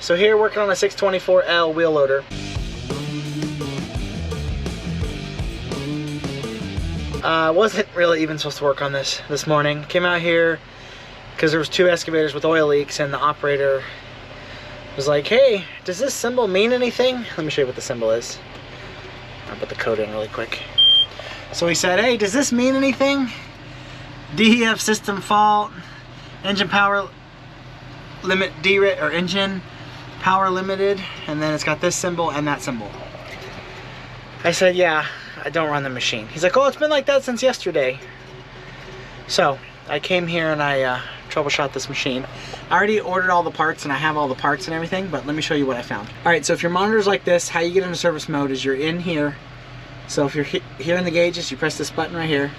So here working on a 624L wheel loader. Wasn't really even supposed to work on this morning. Came out here because there was 2 excavators with oil leaks, and the operator was like, hey, does this symbol mean anything? Let me show you what the symbol is. I'll put the code in really quick. So he said, hey, does this mean anything? DEF system fault, engine power limit Deere, or engine power limited, and then it's got this symbol and that symbol. I said, yeah, I don't run the machine. He's like, oh, it's been like that since yesterday. So I came here and I troubleshot this machine. I already ordered all the parts and I have all the parts and everything, but let me show you what I found. All right, so if your monitor's like this, how you get into service mode is you're in here. So if you're here in the gauges, you press this button right here.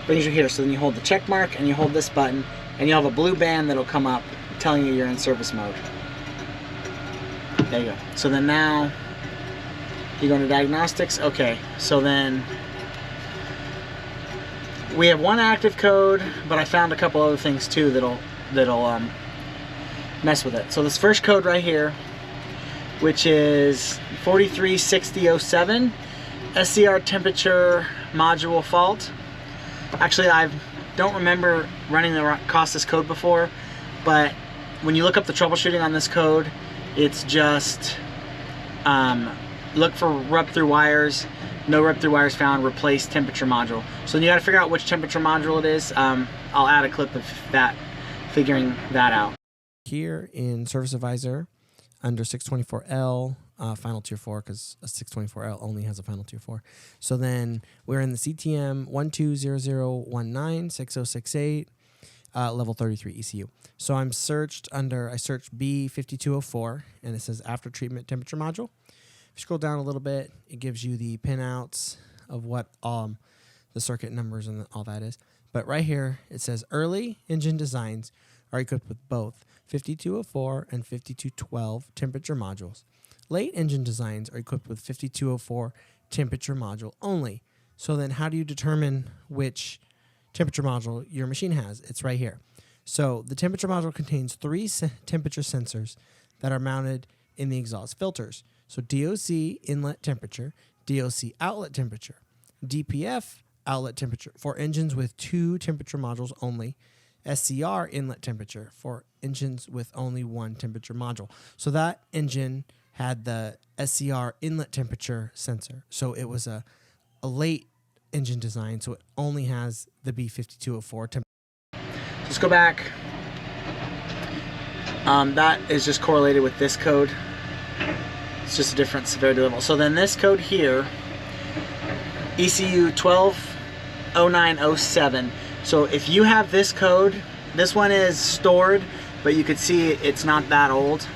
Brings you here. So then you hold the check mark and you hold this button, and you have a blue band that'll come up telling you you're in service mode. There you go. So then now you go into diagnostics. Okay, so then we have 1 active code, but I found a couple other things too that'll mess with it. So this first code right here, which is 436007, SCR temperature module fault. Actually, I don't remember running the COSTUS code before, but when you look up the troubleshooting on this code, it's just look for rub-through wires. No rub-through wires found. Replace temperature module. So you got to figure out which temperature module it is. I'll add a clip of that, figuring that out. Here in Service Advisor, under 624L, final tier 4, because a 624L only has a final tier 4. So then we're in the CTM 1200196068, level 33 ECU. So I searched B5204, and it says Aftertreatment temperature module. If you scroll down a little bit, it gives you the pinouts of what the circuit numbers and all that is. But right here, it says early engine designs are equipped with both 5204 and 5212 temperature modules. Late engine designs are equipped with 5204 temperature module only. So then how do you determine which temperature module your machine has? It's right here. So the temperature module contains 3 temperature sensors that are mounted in the exhaust filters. So DOC inlet temperature, DOC outlet temperature, DPF outlet temperature for engines with 2 temperature modules only, SCR inlet temperature for engines with only 1 temperature module. So that engine had the SCR inlet temperature sensor. So it was a late engine design, so it only has the B5204 temperature. Let's go back. That is just correlated with this code. It's just a different severity level. So then this code here, ECU 120907. So if you have this code, this one is stored, but you could see it's not that old.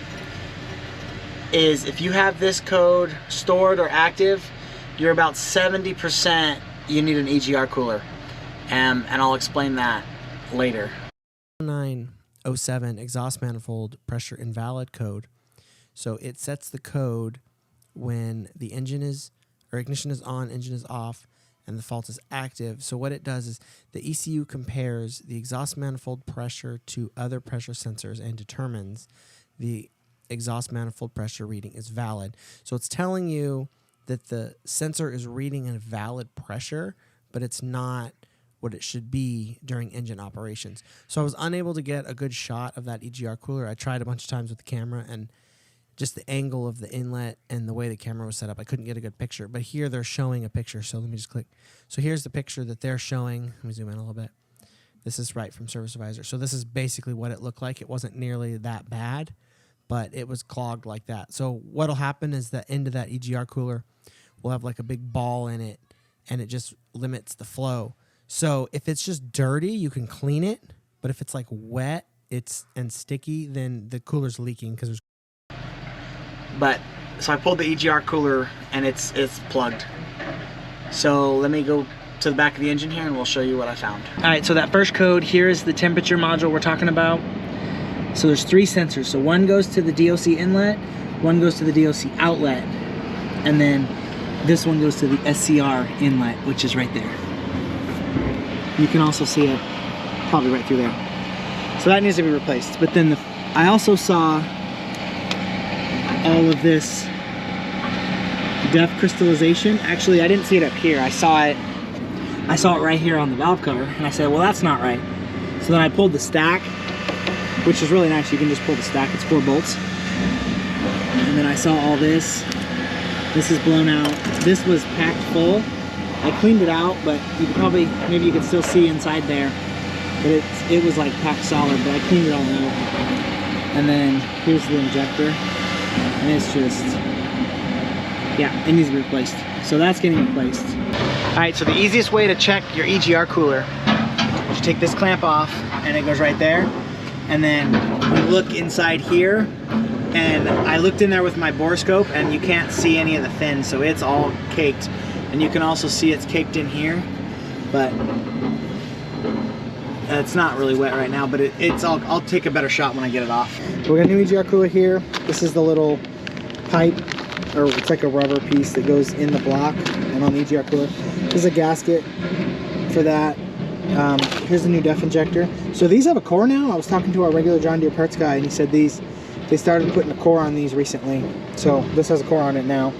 Is if you have this code stored or active, you're about 70% you need an EGR cooler. And I'll explain that later. 907 exhaust manifold pressure invalid code. So it sets the code when the engine is, or ignition is on, engine is off, and the fault is active. So what it does is the ECU compares the exhaust manifold pressure to other pressure sensors and determines the exhaust manifold pressure reading is valid. So it's telling you that the sensor is reading a valid pressure, but it's not what it should be during engine operations. So I was unable to get a good shot of that EGR cooler. I tried a bunch of times with the camera, and just the angle of the inlet and the way the camera was set up, I couldn't get a good picture. But here they're showing a picture, so let me just click. So here's the picture that they're showing. Let me zoom in a little bit. This is right from Service Advisor. So this is basically what it looked like. It wasn't nearly that bad, but it was clogged like that. So what'll happen is the end of that EGR cooler will have like a big ball in it, and it just limits the flow. So if it's just dirty, you can clean it. But if it's like wet and sticky, then the cooler's leaking because there's. But so I pulled the EGR cooler and it's plugged. So let me go to the back of the engine here and we'll show you what I found. All right, so that first code here is the temperature module we're talking about. So there's 3 sensors. So one goes to the DOC inlet, one goes to the DOC outlet, and then this one goes to the SCR inlet, which is right there. You can also see it probably right through there. So that needs to be replaced. But then I also saw all of this depth crystallization. Actually, I didn't see it up here. I saw it right here on the valve cover, and I said, well, that's not right. So then I pulled the stack, which is really nice. You can just pull the stack. It's 4 bolts. And then I saw all this. This is blown out. This was packed full. I cleaned it out, but you could probably, maybe you could still see inside there. But it was like packed solid, but I cleaned it all out. And then here's the injector. And it's just, yeah, it needs to be replaced. So that's getting replaced. All right, so the easiest way to check your EGR cooler is you take this clamp off and it goes right there. And then you look inside here, and I looked in there with my borescope and you can't see any of the fins, so it's all caked. And you can also see it's caked in here, but it's not really wet right now, but I'll take a better shot when I get it off. We got a new EGR cooler here. This is the little pipe, or it's like a rubber piece that goes in the block and on the EGR cooler. There's a gasket for that. Here's the new def injector. So these have a core now. I was talking to our regular John Deere parts guy, and he said they started putting a core on these recently. So this has a core on it now.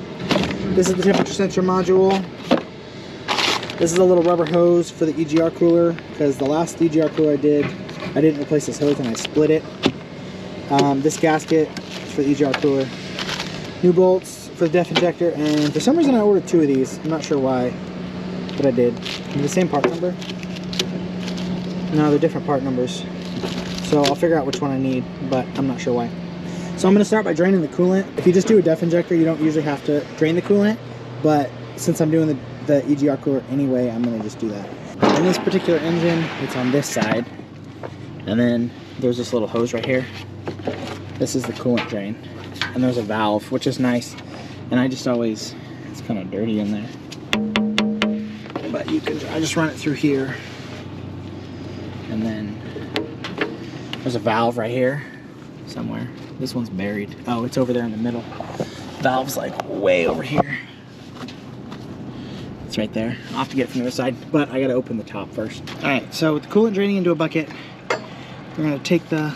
This is the temperature sensor module. This is a little rubber hose for the EGR cooler, because the last EGR cooler I didn't replace this hose and I split it. This gasket is for the EGR cooler. New bolts for the def injector, and for some reason I ordered 2 of these. I'm not sure why, but I did. The same part number? No, they're different part numbers. So I'll figure out which one I need, but I'm not sure why. So I'm going to start by draining the coolant. If you just do a def injector, you don't usually have to drain the coolant, but since I'm doing the EGR cooler anyway, I'm going to just do that. In this particular engine, it's on this side, and then there's this little hose right here. This is the coolant drain, and there's a valve, which is nice, and I just always, it's kind of dirty in there, but I just run it through here, and then there's a valve right here somewhere. This one's buried. Oh, it's over there in the middle. Valve's like way over here. It's right there. I'll have to get it from the other side, but I gotta open the top first. All right, so with the coolant draining into a bucket, we're gonna take the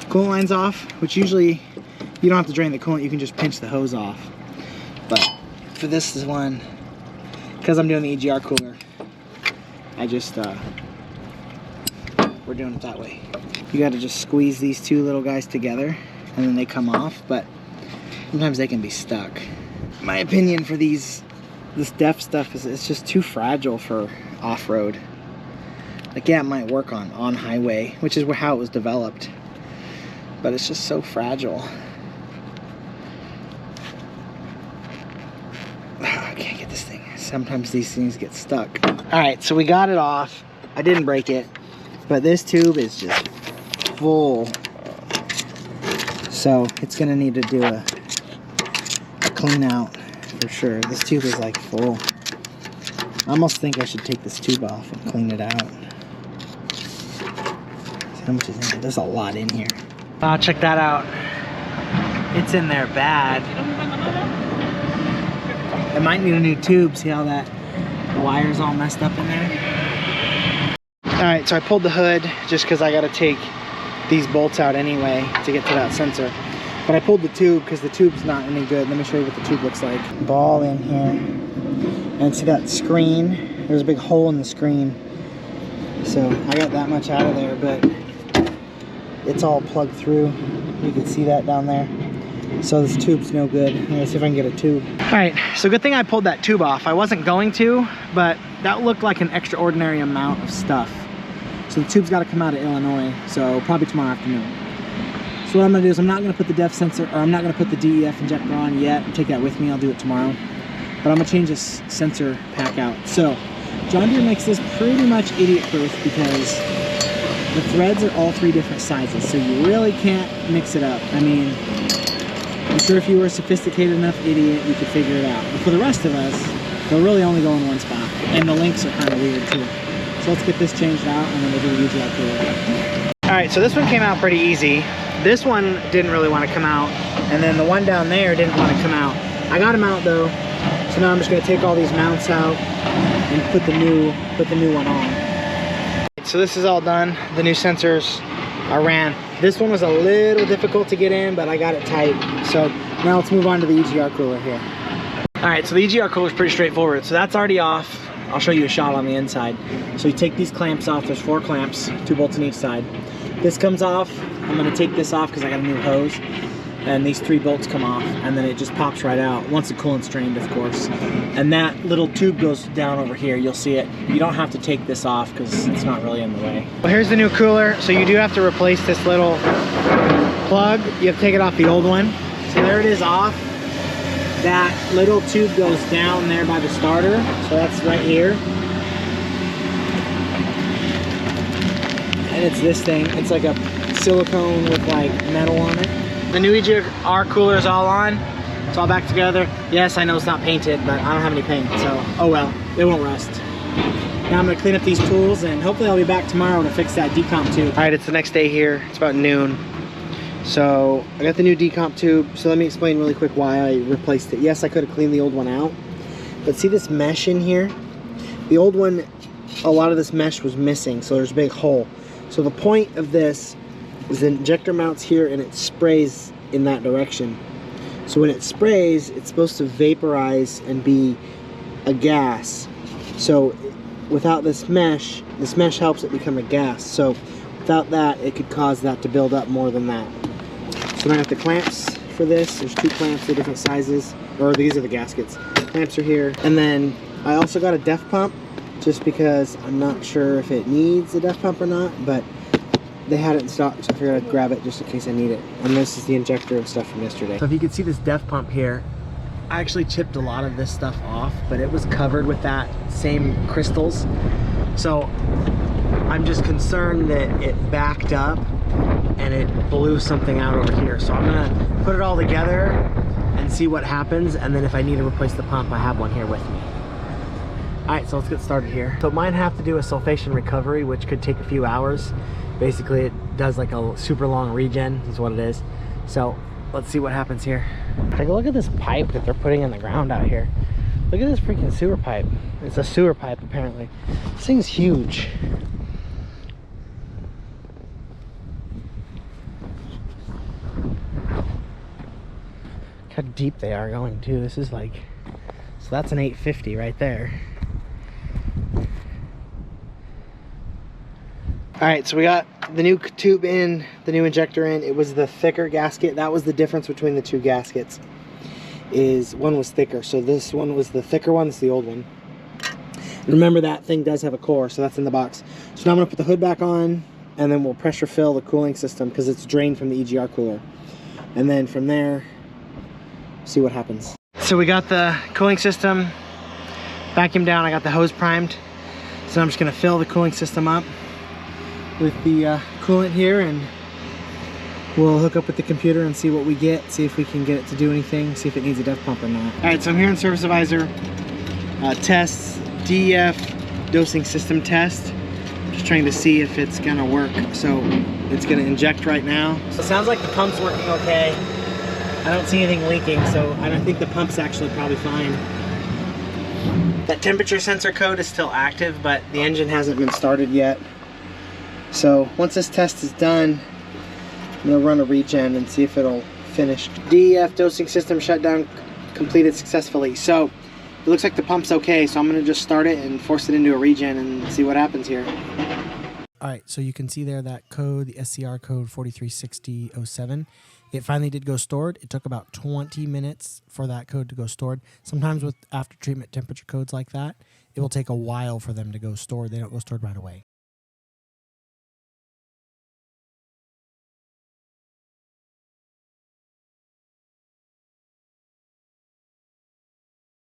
coolant lines off, which usually you don't have to drain the coolant, you can just pinch the hose off. But for this one, because I'm doing the EGR cooler, I just, we're doing it that way. You gotta just squeeze these 2 little guys together and then they come off, but sometimes they can be stuck. My opinion for this def stuff is it's just too fragile for off-road. Like, yeah, it might work on highway, which is how it was developed, but it's just so fragile. I can't get this thing. Sometimes these things get stuck. All right, so we got it off. I didn't break it, but this tube is just full, so it's gonna need to do a clean out for sure. This tube is like full. I almost think I should take this tube off and clean it out. See how much is in there? There's a lot in here. Oh, check that out. It's in there bad. I might need a new tube. See how the wire's all messed up in there? Alright, so I pulled the hood just because I gotta take these bolts out anyway to get to that sensor. But I pulled the tube because the tube's not any good. Let me show you what the tube looks like. Ball in here. And see that screen? There's a big hole in the screen. So I got that much out of there, but it's all plugged through. You can see that down there. So this tube's no good. Let's see if I can get a tube. Alright, so good thing I pulled that tube off. I wasn't going to, but that looked like an extraordinary amount of stuff. So the tube's got to come out of Illinois, so probably tomorrow afternoon. So what I'm going to do is I'm not going to put the def sensor, or I'm not going to put the DEF injector on yet and take that with me. I'll do it tomorrow. But I'm going to change this sensor pack out. So John Deere makes this pretty much idiot-proof because the threads are all 3 different sizes, so you really can't mix it up. I mean, I'm sure if you were a sophisticated enough idiot, you could figure it out. But for the rest of us, they'll really only go in one spot. And the links are kind of weird too. So let's get this changed out and then we'll do the EGR cooler. Alright, so this one came out pretty easy. This one didn't really want to come out. And then the one down there didn't want to come out. I got them out though. So now I'm just going to take all these mounts out and put the new one on. So this is all done. The new sensor's I ran. This one was a little difficult to get in, but I got it tight. So now let's move on to the EGR cooler here. All right, so the EGR cooler is pretty straightforward. So that's already off. I'll show you a shot on the inside. So you take these clamps off. There's 4 clamps, 2 bolts on each side. This comes off. I'm gonna take this off because I got a new hose. And these 3 bolts come off, and then it just pops right out once the coolant's drained, of course. And that little tube goes down over here. You'll see it. You don't have to take this off because it's not really in the way. Well, here's the new cooler. So you do have to replace this little plug. You have to take it off the old one. So there it is off. That little tube goes down there by the starter. So that's right here. And it's this thing. It's like a silicone with like metal on it. The new EGR cooler is all on. It's all back together. Yes, I know it's not painted, but I don't have any paint, so oh well, it won't rust. Now I'm gonna clean up these tools and hopefully I'll be back tomorrow to fix that decomp tube. All right, it's the next day here. It's about noon. So I got the new decomp tube. So let me explain really quick why I replaced it. Yes, I could have cleaned the old one out, but see this mesh in here? The old one, a lot of this mesh was missing, so there's a big hole. So the point of this is the injector mounts here and it sprays in that direction. So when it sprays, it's supposed to vaporize and be a gas. So without this mesh helps it become a gas. So without that, it could cause that to build up more than that. So now I got the clamps for this. There's 2 clamps, 2 different sizes, or these are the gaskets. Clamps are here. And then I also got a def pump just because I'm not sure if it needs a def pump or not, but they had it in stock, so I figured I'd grab it just in case I need it. And this is the injector and stuff from yesterday. So if you can see this def pump here, I actually chipped a lot of this stuff off, but it was covered with that same crystals. So I'm just concerned that it backed up and it blew something out over here. So I'm gonna put it all together and see what happens. And then if I need to replace the pump, I have one here with me. All right, so let's get started here. So mine have to do a sulfation recovery, which could take a few hours. Basically, it does like a super long regen, is what it is. So let's see what happens here. Take a look at this pipe that they're putting in the ground out here. Look at this freaking sewer pipe. It's a sewer pipe, apparently. This thing's huge. Look how deep they are going too. This is like, so that's an 850 right there. All right, so we got the new tube in, the new injector in. It was the thicker gasket. That was the difference between the 2 gaskets, is one was thicker. So this one was the thicker one, this is the old one. And remember, that thing does have a core, so that's in the box. So now I'm gonna put the hood back on, and then we'll pressure fill the cooling system because it's drained from the EGR cooler. And then from there, see what happens. So we got the cooling system vacuumed down. I got the hose primed. So I'm just gonna fill the cooling system up with the coolant here, and we'll hook up with the computer and see what we get, see if we can get it to do anything, see if it needs a def pump or not. All right, so I'm here in Service Advisor, tests, DEF dosing system test. Just trying to see if it's gonna work. So it's gonna inject right now. So it sounds like the pump's working okay. I don't see anything leaking, so I don't think the pump's actually probably fine. That temperature sensor code is still active, but the engine hasn't been started yet. So once this test is done, I'm gonna run a regen and see if it'll finish. DEF dosing system shutdown completed successfully. So it looks like the pump's okay, so I'm gonna just start it and force it into a regen and see what happens here. All right, so you can see there that code, the SCR code 436007. It finally did go stored. It took about 20 minutes for that code to go stored. Sometimes with after treatment temperature codes like that, it will take a while for them to go stored. They don't go stored right away.